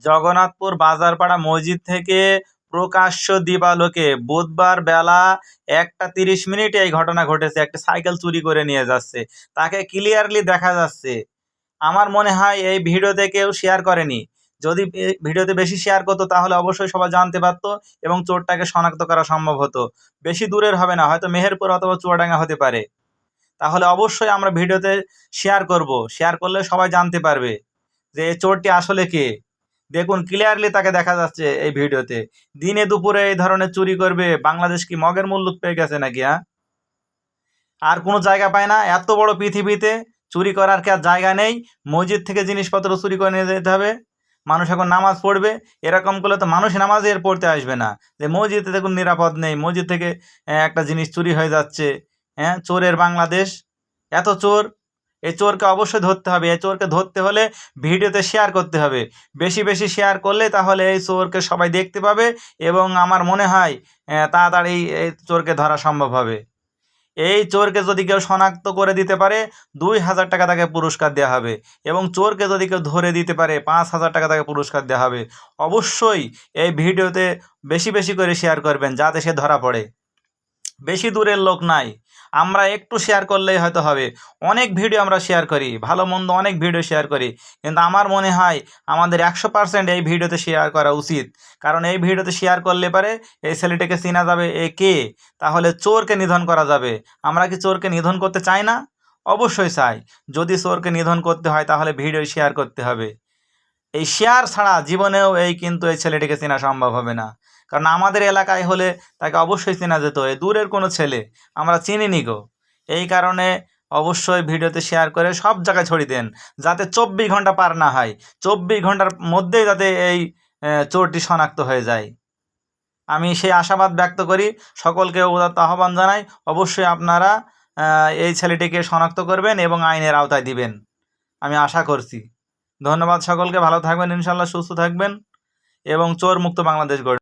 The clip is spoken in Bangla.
জগন্নাথপুর বাজারপাড়া মসজিদ থেকে প্রকাশ্য দিবালোকে বুধবার বেলা 1টা 30 মিনিটে এই ঘটনা ঘটেছে। একটা সাইকেল চুরি করে নিয়ে যাচ্ছে, তাকে ক্লিয়ারলি দেখা যাচ্ছে। আমার মনে হয় এই ভিডিওতে কেউ শেয়ার করেনি। যদি ভিডিওতে বেশি শেয়ার করতো তাহলে অবশ্যই সবাই জানতে পারতো এবং চোরটাকে শনাক্ত করা সম্ভব হতো। বেশি দূরের হবে না, হয়তো মেহেরপুর অথবা চুয়াডাঙ্গা হতে পারে। তাহলে অবশ্যই আমরা ভিডিওতে শেয়ার করব, শেয়ার করলে সবাই জানতে পারবে যে এই চোরটি আসলে কে। দেখুন ক্লিয়ারলি তাকে দেখা যাচ্ছে এই ভিডিওতে। দিনে দুপুরে এই ধরনের চুরি করবে, বাংলাদেশ কি মগের মুল্লুক পেয়ে গেছে নাকি? আর কোনো জায়গা পায় না? এত বড় পৃথিবীতে চুরি করার কি আর জায়গা নেই? মসজিদ থেকে জিনিসপত্র চুরি করে নিয়ে যেতে হবে। মানুষ এখন নামাজ পড়বে, এরকম করলে তো মানুষ নামাজে আর পড়তে আসবে না। যে মসজিদে দেখুন নিরাপদ নেই, মসজিদ থেকে একটা জিনিস চুরি হয়ে যাচ্ছে। হ্যাঁ, চোরের বাংলাদেশ, এত চোর। এই চোরকে অবশ্যই ধরতে হবে। এই চোরকে ধরতে হলে ভিডিওতে শেয়ার করতে হবে। বেশি বেশি শেয়ার করলে তাহলে এই চোরকে সবাই দেখতে পাবে এবং আমার মনে হয় তাড়াতাড়ি এই চোরকে ধরা সম্ভব হবে। এই চোরকে যদি কেউ শনাক্ত করে দিতে পারে 2,000 টাকা তাকে পুরস্কার দেওয়া হবে এবং চোরকে যদি কেউ ধরে দিতে পারে 5,000 টাকা তাকে পুরস্কার দেওয়া হবে। অবশ্যই এই ভিডিওতে বেশি বেশি করে শেয়ার করবেন যাতে সে ধরা পড়ে। বেশি দূরের লোক নাই, আমরা একটু শেয়ার করলেই হয়তো হবে। অনেক ভিডিও আমরা শেয়ার করি, ভালো মন্দ অনেক ভিডিও শেয়ার করি, কিন্তু আমার মনে হয় আমাদের 100% এই ভিডিওতে শেয়ার করা উচিত। কারণ এই ভিডিওতে শেয়ার করলে পারে এই ছেলেটিকে চেনা যাবে এ কে, তাহলে চোরকে নিধন করা যাবে। আমরা কি চোরকে নিধন করতে চাই না? অবশ্যই চাই। যদি চোরকে নিধন করতে হয় তাহলে ভিডিও শেয়ার করতে হবে। এই শেয়ার ছাড়া জীবনেও কিন্তু এই ছেলেটিকে চেনা সম্ভব হবে না। কারণ আমাদের এলাকায় হলে তাকে অবশ্যই চেনা যেত, এই দূরের কোনো ছেলে আমরা চিনিনি গো। এই কারণে অবশ্যই ভিডিওতে শেয়ার করে সব জায়গায় ছড়িয়ে দেন, যাতে 24 ঘন্টা পার না হয়, 24 ঘন্টার মধ্যেই যাতে এই চোরটি শনাক্ত হয়ে যায়। আমি সেই আশাবাদ ব্যক্ত করি, সকলকে উদাত্ত আহ্বান জানাই অবশ্যই আপনারা এই ছেলেটিকে শনাক্ত করবেন এবং আইনের আওতায় দিবেন, আমি আশা করছি। ধন্যবাদ সকলকে, ভালো থাকবেন, ইনশাল্লাহ সুস্থ থাকবেন এবং চোর মুক্ত বাংলাদেশ গড়ে